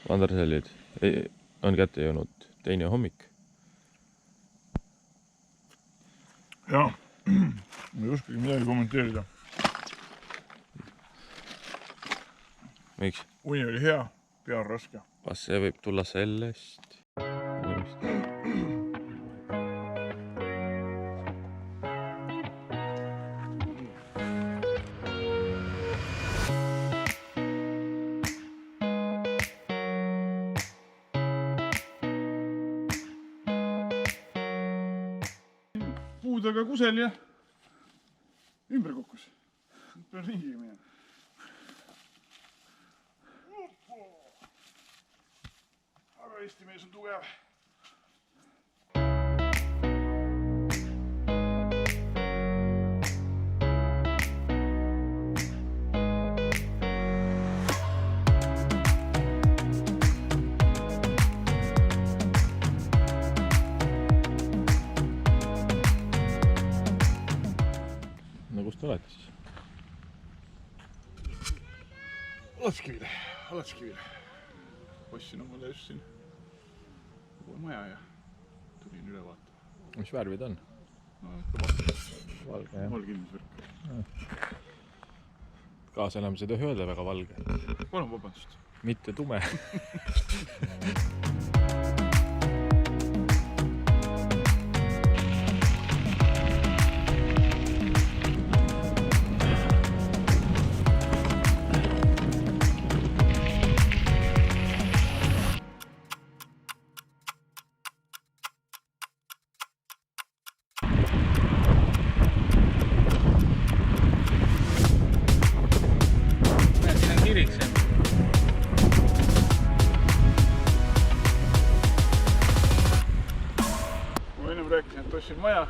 Vandersellid on kätte jõudnud teine hommik. Jaa, ma ei oskagi midagi kommenteerida. Miks? Uni oli hea, pea on raske. Kas see võib tulla sellest? Puudega kusel ja ümber kukkus. Pean ringiga minema. Aga Eesti mees on tugev. Kus te olete siis? Alatskivil. Ostsin omale just siin uue maja ja tulin üle vaatama. Mis värvid on? No, valge, jah. Valgindusvärk. Kaasenamised ei öelda väga valge. Palun vabandust. Mitte tume. Rääkisin, et ostsin maja,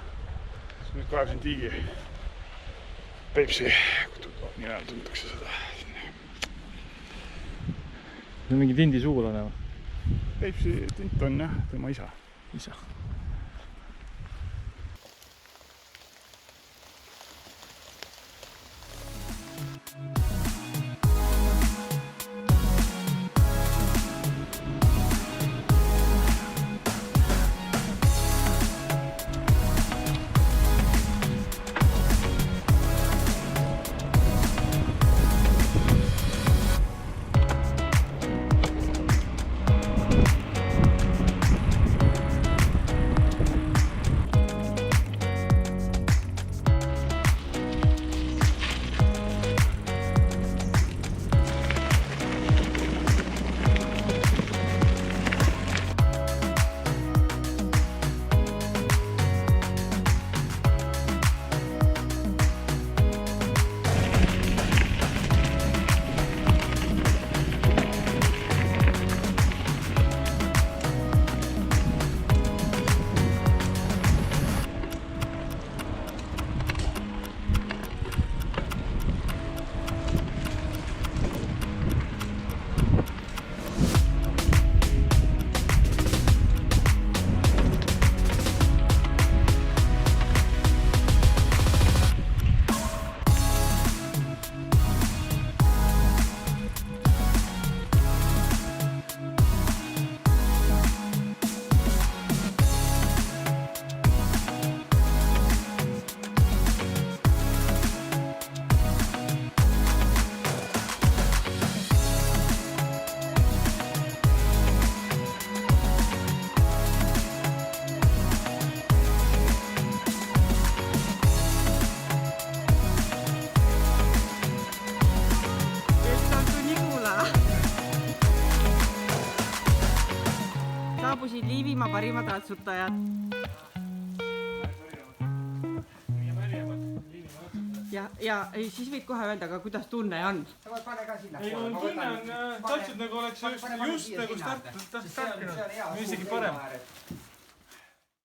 siis nüüd kaevasin tiigi. Peipsi, nii ajal tuntakse seda. See on mingi tindi sugulane või? Peipsi tint on jah, tema isa. Saabusid Liivimaa parimad ratsutajad. Ja siis võid kohe öelda, aga kuidas tunne on? Ei, tunne on täpselt nagu oleks just nagu startinud. Isegi parem.